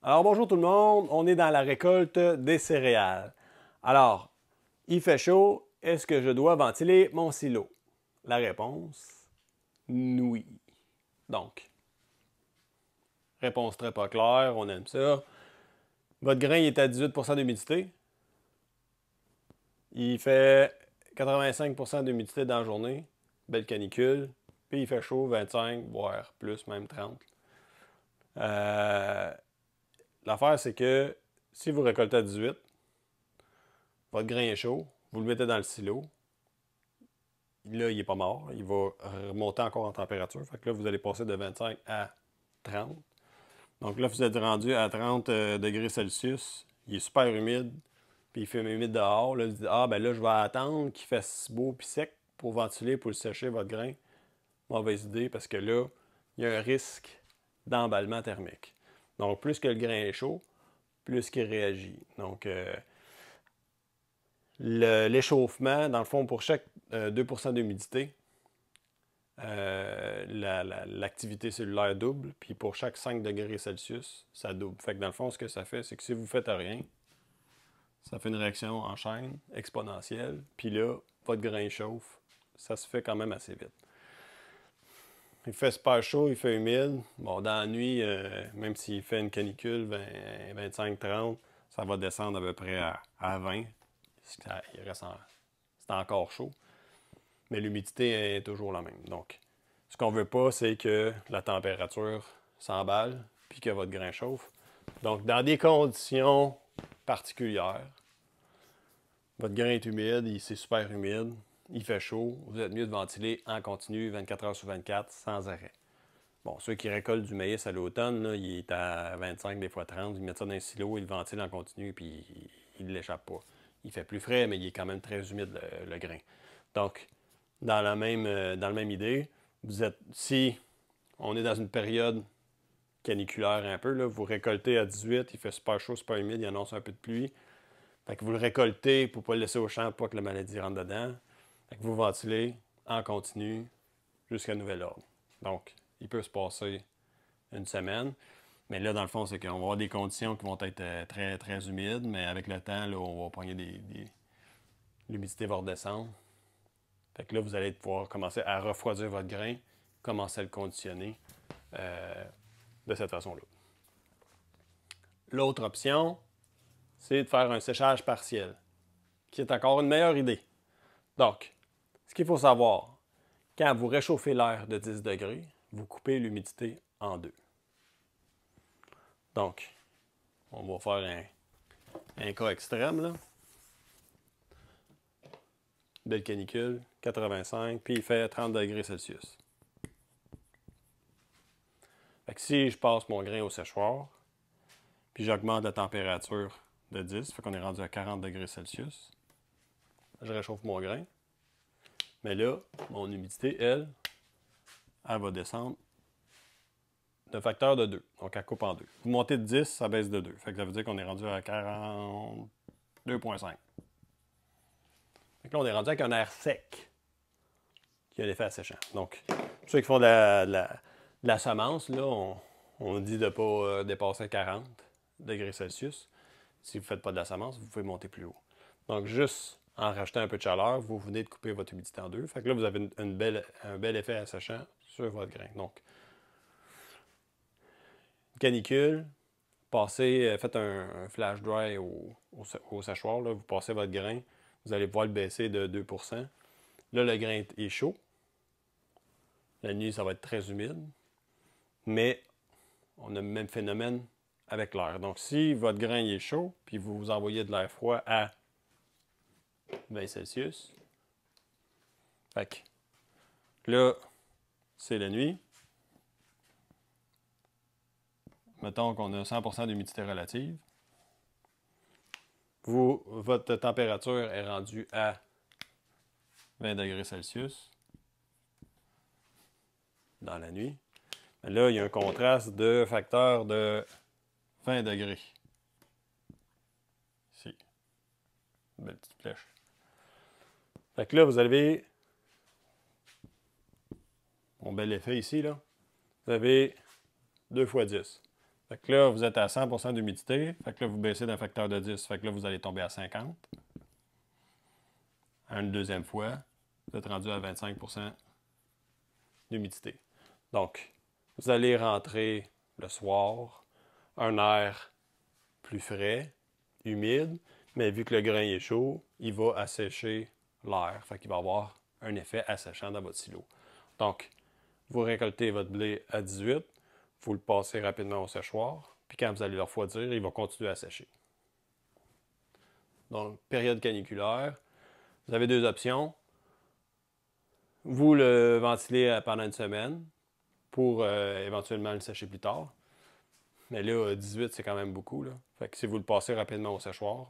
Alors bonjour tout le monde, on est dans la récolte des céréales. Alors, il fait chaud, est-ce que je dois ventiler mon silo? La réponse, oui. Donc, réponse très pas claire, on aime ça. Votre grain il est à 18% d'humidité. Il fait 85% d'humidité dans la journée, belle canicule. Puis il fait chaud, 25, voire plus, même 30. L'affaire, c'est que si vous récoltez à 18, votre grain est chaud, vous le mettez dans le silo. Là, il n'est pas mort. Il va remonter encore en température. Fait que là, vous allez passer de 25 à 30. Donc là, vous êtes rendu à 30 degrés Celsius. Il est super humide. Puis il fait humide dehors. Là, vous dites, ah, ben là, je vais attendre qu'il fasse beau puis sec pour ventiler, pour le sécher, votre grain. Mauvaise idée parce que là, il y a un risque d'emballement thermique. Donc, plus que le grain est chaud, plus qu'il réagit. Donc, l'échauffement, dans le fond, pour chaque 2% d'humidité, l'activité cellulaire double, puis pour chaque 5 degrés Celsius, ça double. Fait que dans le fond, ce que ça fait, c'est que si vous ne faites rien, ça fait une réaction en chaîne exponentielle, puis là, votre grain chauffe. Ça se fait quand même assez vite. Il fait super chaud, il fait humide. Bon, dans la nuit, même s'il fait une canicule 25-30, ça va descendre à peu près à 20. C'est encore chaud. Mais l'humidité est toujours la même. Donc, ce qu'on veut pas, c'est que la température s'emballe puis que votre grain chauffe. Donc, dans des conditions particulières, votre grain est humide, c'est super humide, il fait chaud, vous êtes mieux de ventiler en continu 24 heures sur 24 sans arrêt. Bon, ceux qui récoltent du maïs à l'automne, là, il est à 25, des fois 30, ils mettent ça dans un silo, ils le ventilent en continu puis il ne l'échappe pas. Il fait plus frais, mais il est quand même très humide le grain. Donc, dans la même idée, si on est dans une période caniculaire un peu, là, vous récoltez à 18, il fait super chaud, super humide, il annonce un peu de pluie. Fait que vous le récoltez pour ne pas le laisser au champ, pour pas que la maladie rentre dedans. Fait que vous ventilez en continu jusqu'à nouvel ordre. Donc, il peut se passer une semaine. Mais là, dans le fond, c'est qu'on va avoir des conditions qui vont être très, très humides, mais avec le temps, là, on va prendre l'humidité va redescendre. Fait que là, vous allez pouvoir commencer à refroidir votre grain, commencer à le conditionner de cette façon-là. L'autre option, c'est de faire un séchage partiel, qui est encore une meilleure idée. Donc, ce qu'il faut savoir, quand vous réchauffez l'air de 10 degrés, vous coupez l'humidité en deux. Donc, on va faire un cas extrême, là. Belle canicule, 85, puis il fait 30 degrés Celsius. Fait que si je passe mon grain au séchoir, puis j'augmente la température de 10, fait qu'on est rendu à 40 degrés Celsius, je réchauffe mon grain, mais là, mon humidité, elle va descendre de facteur de 2, donc elle coupe en deux. Vous montez de 10, ça baisse de 2, fait que ça veut dire qu'on est rendu à 42,5. Fait que là, on est rendu avec un air sec qui a l'effet asséchant. Donc, pour ceux qui font de la semence, là, on dit de ne pas dépasser 40 degrés Celsius. Si vous ne faites pas de la semence, vous pouvez monter plus haut. Donc, juste en rajoutant un peu de chaleur, vous venez de couper votre humidité en deux. Fait que là, vous avez un bel effet asséchant sur votre grain. Donc, canicule, faites un flash dry au séchoir, là, vous passez votre grain, vous allez pouvoir le baisser de 2%. Là, le grain est chaud. La nuit, ça va être très humide. Mais on a le même phénomène avec l'air. Donc, si votre grain est chaud, puis vous envoyez de l'air froid à 20 Celsius, fait que là, c'est la nuit. Mettons qu'on a 100% d'humidité relative. Votre température est rendue à 20 degrés Celsius dans la nuit. Mais là, il y a un contraste de facteur de 20 degrés. Ici. Une belle petite flèche. Fait que là, vous avez mon bel effet ici, là. Vous avez 2 fois 10. Fait que là, vous êtes à 100% d'humidité. Fait que là, vous baissez d'un facteur de 10. Fait que là, vous allez tomber à 50. À une deuxième fois, vous êtes rendu à 25% d'humidité. Donc, vous allez rentrer le soir un air plus frais, humide, mais vu que le grain est chaud, il va assécher l'air. Fait qu'il va avoir un effet asséchant dans votre silo. Donc, vous récoltez votre blé à 18, vous le passez rapidement au séchoir, puis quand vous allez le refroidir, il va continuer à sécher. Donc, période caniculaire, vous avez deux options. Vous le ventilez pendant une semaine pour éventuellement le sécher plus tard. Mais là, 18, c'est quand même beaucoup. Là. Fait que si vous le passez rapidement au séchoir,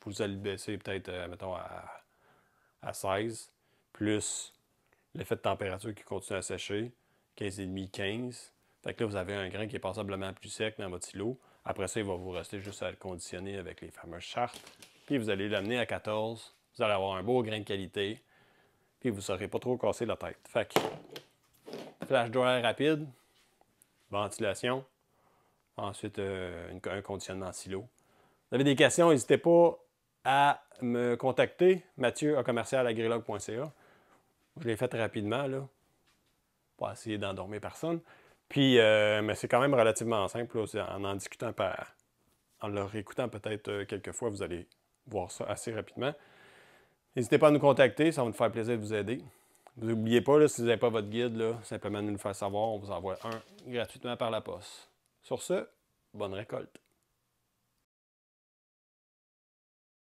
vous allez le baisser peut-être, mettons, à 16, plus l'effet de température qui continue à sécher, 15,5, 15. Fait que là, vous avez un grain qui est passablement plus sec dans votre silo. Après ça, il va vous rester juste à le conditionner avec les fameuses chartes. Puis vous allez l'amener à 14. Vous allez avoir un beau grain de qualité. Puis vous ne saurez pas trop casser la tête. Fait que flash dry rapide, ventilation, ensuite un conditionnement en silo. Vous avez des questions, n'hésitez pas à me contacter, mathieu@agrilog.ca. Je l'ai fait rapidement, là, pour essayer d'endormir personne. Puis, mais c'est quand même relativement simple, là, en discutant, en le réécoutant peut-être quelques fois, vous allez voir ça assez rapidement. N'hésitez pas à nous contacter, ça va nous faire plaisir de vous aider. N'oubliez pas, là, si vous n'avez pas votre guide, là, simplement nous le faire savoir, on vous envoie un gratuitement par la poste. Sur ce, bonne récolte.